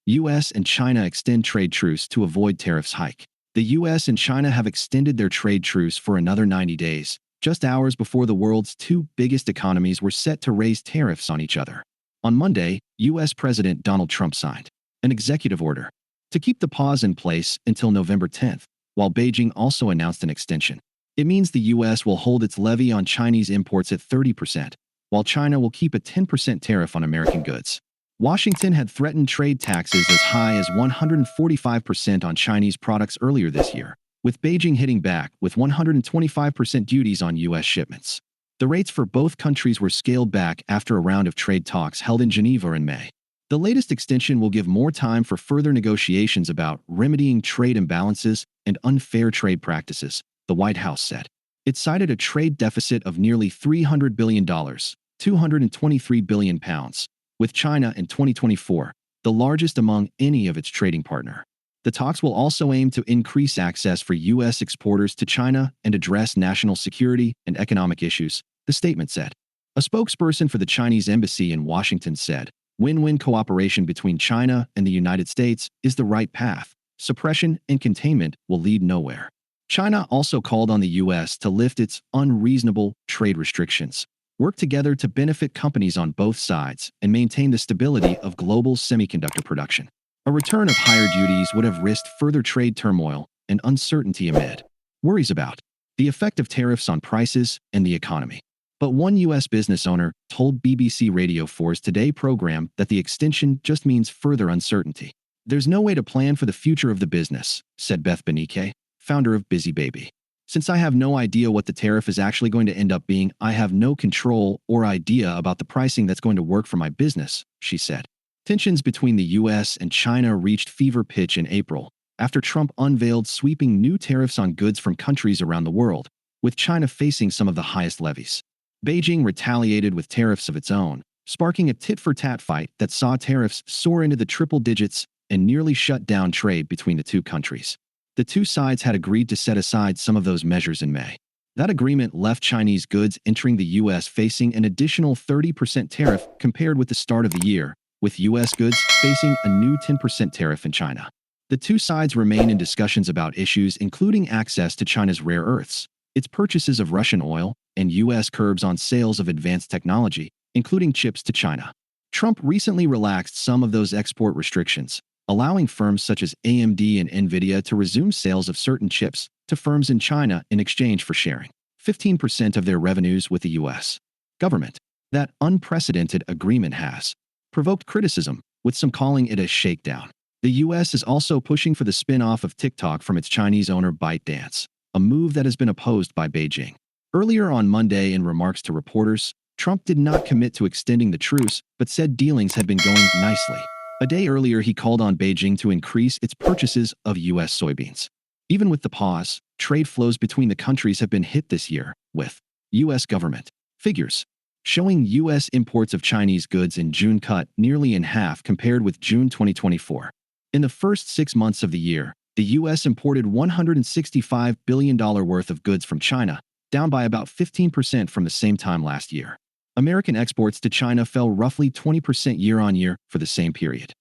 U.S. and China extend trade truce to avoid tariffs hike. The U.S. and China have extended their trade truce for another 90 days, just hours before the world's two biggest economies were set to raise tariffs on each other. On Monday, U.S. President Donald Trump signed an executive order to keep the pause in place until November 10th, while Beijing also announced an extension. It means the U.S. will hold its levy on Chinese imports at 30%, while China will keep a 10% tariff on American goods. Washington had threatened trade taxes as high as 145% on Chinese products earlier this year, with Beijing hitting back with 125% duties on U.S. shipments. The rates for both countries were scaled back after a round of trade talks held in Geneva in May. The latest extension will give more time for further negotiations about remedying trade imbalances and unfair trade practices, the White House said. It cited a trade deficit of nearly $300 billion, £223 billion, with China in 2024, the largest among any of its trading partners. The talks will also aim to increase access for U.S. exporters to China and address national security and economic issues, the statement said. A spokesperson for the Chinese embassy in Washington said, "Win-win cooperation between China and the United States is the right path. Suppression and containment will lead nowhere." China also called on the U.S. to lift its unreasonable trade restrictions, work together to benefit companies on both sides, and maintain the stability of global semiconductor production. A return of higher duties would have risked further trade turmoil and uncertainty amid worries about the effect of tariffs on prices and the economy. But one U.S. business owner told BBC Radio 4's Today program that the extension just means further uncertainty. "There's no way to plan for the future of the business," said Beth Benike, founder of Busy Baby. "Since I have no idea what the tariff is actually going to end up being, I have no control or idea about the pricing that's going to work for my business," she said. Tensions between the U.S. and China reached fever pitch in April after Trump unveiled sweeping new tariffs on goods from countries around the world, with China facing some of the highest levies. Beijing retaliated with tariffs of its own, sparking a tit-for-tat fight that saw tariffs soar into the triple digits and nearly shut down trade between the two countries. The two sides had agreed to set aside some of those measures in May. That agreement left Chinese goods entering the U.S. facing an additional 30% tariff compared with the start of the year, with U.S. goods facing a new 10% tariff in China. The two sides remain in discussions about issues including access to China's rare earths, its purchases of Russian oil, and U.S. curbs on sales of advanced technology, including chips to China. Trump recently relaxed some of those export restrictions, allowing firms such as AMD and Nvidia to resume sales of certain chips to firms in China in exchange for sharing 15% of their revenues with the U.S. government. That unprecedented agreement has provoked criticism, with some calling it a shakedown. The U.S. is also pushing for the spin-off of TikTok from its Chinese owner ByteDance, a move that has been opposed by Beijing. Earlier on Monday, in remarks to reporters, Trump did not commit to extending the truce, but said dealings had been going nicely. A day earlier, he called on Beijing to increase its purchases of U.S. soybeans. Even with the pause, trade flows between the countries have been hit this year, with U.S. government figures showing U.S. imports of Chinese goods in June cut nearly in half compared with June 2024. In the first 6 months of the year, the U.S. imported $165 billion worth of goods from China, down by about 15% from the same time last year. American exports to China fell roughly 20% year-on-year for the same period.